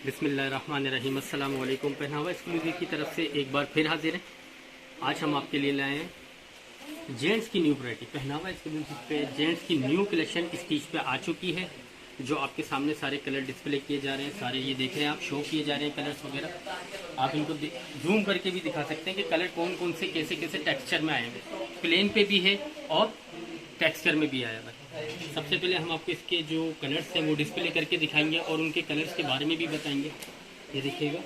बिस्मिल्लाहिर्रहमानिर्रहीम। अस्सलाम वालेकुम। पहनावा एक्सक्लूसिव की तरफ से एक बार फिर हाजिर हैं। आज हम आपके लिए लाए हैं जेंट्स की न्यू वैरायटी। पहनावा एक्सक्लूसिव पे जेंट्स की न्यू कलेक्शन स्टीच पे आ चुकी है, जो आपके सामने सारे कलर डिस्प्ले किए जा रहे हैं। सारे ये देख रहे हैं आप, शो किए जा रहे हैं कलर्स वगैरह। आप इनको जूम करके भी दिखा सकते हैं कि कलर कौन कौन से कैसे कैसे टेक्सचर में आए हैं। प्लेन पे भी है और टेक्सचर में भी आया हुआ है। सबसे पहले हम आपको इसके जो कलर्स हैं वो डिस्प्ले करके दिखाएंगे और उनके कलर्स के बारे में भी बताएंगे। ये देखिएगा,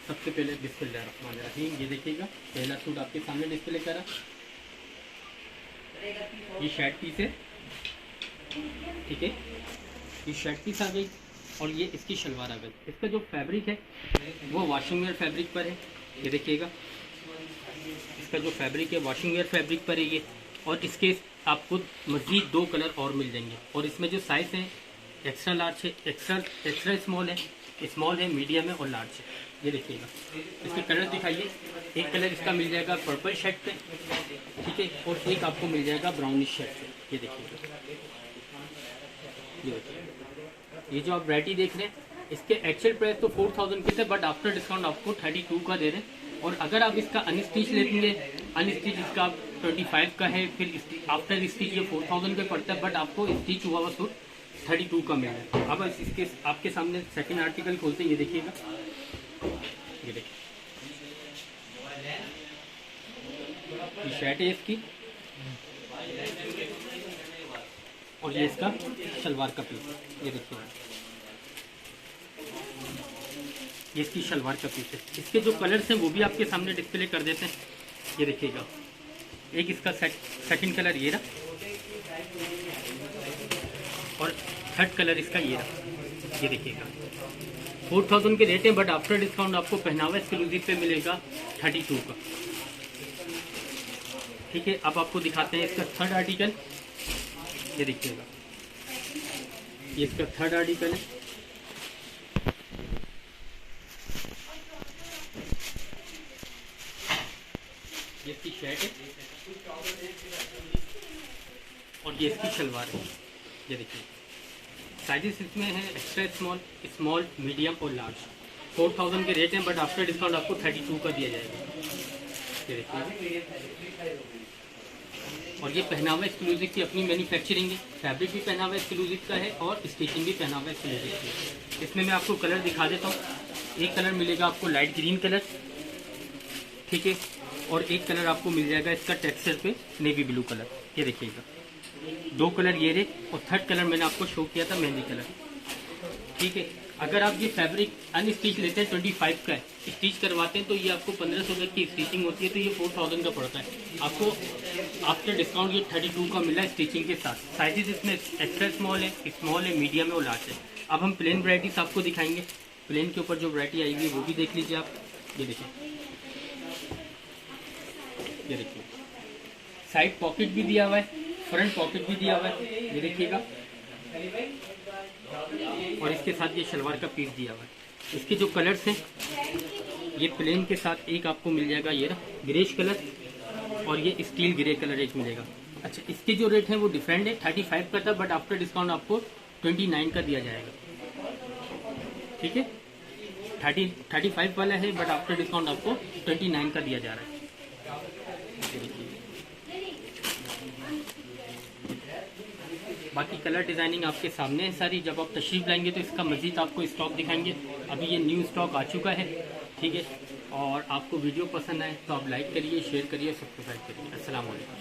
सबसे पहले बिस्मिल्लाहिर्रहमानिर्रहीम। ये देखिएगा, पहला सूट आपके सामने डिस्प्ले करा। ये शर्ट पीस है, ठीक है, ये शर्ट पीस आ गई और ये इसकी शलवार आ गई। इसका जो फैब्रिक है वो वॉशिंग वेयर फैब्रिक पर है। ये देखिएगा, इसका जो फैब्रिक है वॉशिंग वेयर फैब्रिक पर है ये। और इसके आपको मज़ीद 2 कलर और मिल जाएंगे। और इसमें जो साइज़ है एक्स्ट्रा लार्ज है, एक्स्ट्रा स्मॉल है, स्मॉल है, मीडियम है और लार्ज है। ये देखिएगा, इसके कलर दिखाइए। एक कलर इसका मिल जाएगा पर्पल शर्ट पे, ठीक है, और एक आपको मिल जाएगा ब्राउनिश शर्ट पे। ये देखिएगा, ये देखिए, ये जो आप वैरायटी देख रहे हैं इसके एक्चुअल प्राइस तो 4000 के थे, बट आफ्टर डिस्काउंट आपको 32 का दे रहे हैं। और अगर आप इसका अनस्टिच लेंगे, अनस्टिच इसका 25 का है, फिर आफ्टर स्टिच ये 4000 का पड़ता है, बट आपको स्टिच हुआ हुआ सूट 32 का मिल रहा है। अब इसके आपके सामने सेकंड आर्टिकल खोलते हैं। ये देखिएगा, ये देखिए, ये शर्ट है इसकी और ये इसका शलवार का पीस है। ये देखिए, ये इसकी शलवार का पीस है। इसके जो कलर्स हैं वो भी आपके सामने डिस्प्ले कर देते हैं। ये देखिएगा, एक इसका सेकंड कलर ये रहा और थर्ड कलर इसका ये रहा। ये देखिएगा, 4000 के रेट हैं, बट आफ्टर डिस्काउंट आपको पहनावा एक्सक्लूसिव पे मिलेगा 32 का, ठीक है। अब आपको दिखाते हैं इसका थर्ड आर्टिकल। ये देखिएगा, ये इसका थर्ड आर्टिकल है। ये इसकी शर्ट है और ये इसकी शलवार है। ये देखिए, साइजेस इसमें है एक्स्ट्रा स्मॉल, स्मॉल, मीडियम और लार्ज। 4000 के रेट हैं, बट आफ्टर डिस्काउंट आपको 32 का दिया जाएगा। ये देखिए, और ये पहनावा एक्सक्लूसिव की अपनी मैन्युफैक्चरिंग है। फैब्रिक भी पहनावा एक्सक्लूसिव का है और स्टिचिंग भी पहनावा एक्सक्लूसिव की है। इसमें मैं आपको कलर दिखा देता हूँ। एक कलर मिलेगा आपको लाइट ग्रीन कलर, ठीक है, और एक कलर आपको मिल जाएगा इसका टेक्सचर पे नेवी ब्लू कलर। ये देखिएगा, 2 कलर ये रहे और थर्ड कलर मैंने आपको शो किया था मेहंदी कलर, ठीक है। अगर आप ये फैब्रिक अनस्टिच लेते हैं 25 का है, स्टिच करवाते हैं तो ये आपको 1500 तक की स्टिचिंग होती है, तो ये 4000 का पड़ता है। आपको आफ्टर डिस्काउंट ये 32 का मिला है स्टिचिंग के साथ। साइजेस इसमें एक्स्ट्रा स्मॉल है, मीडियम है और लार्ज है। अब हम प्लेन वैरायटीज आपको दिखाएंगे। प्लेन के ऊपर जो वैरायटी आएगी वो भी देख लीजिए आप। ये देखिए, ये देखिए, साइड पॉकेट भी दिया हुआ है, फ्रंट पॉकेट भी दिया हुआ है। ये देखिएगा, और इसके साथ ये शलवार का पीस दिया हुआ है। इसके जो कलर्स हैं ये प्लेन के साथ एक आपको मिल जाएगा ये ग्रेश कलर और ये स्टील ग्रे कलर एक मिलेगा। अच्छा, इसके जो रेट है वो डिफरेंट है। 35 का था, बट आफ्टर डिस्काउंट आपको 29 का दिया जाएगा, ठीक है। 35 वाला है, बट आफ्टर डिस्काउंट आपको 29 का दिया जा रहा है। बाकी कलर डिजाइनिंग आपके सामने है सारी। जब आप तशरीफ लाएंगे तो इसका मजीद आपको स्टॉक दिखाएंगे। अभी ये न्यू स्टॉक आ चुका है, ठीक है। और आपको वीडियो पसंद आए तो आप लाइक करिए, शेयर करिए, सब्सक्राइब करिए। अस्सलाम वालेकुम।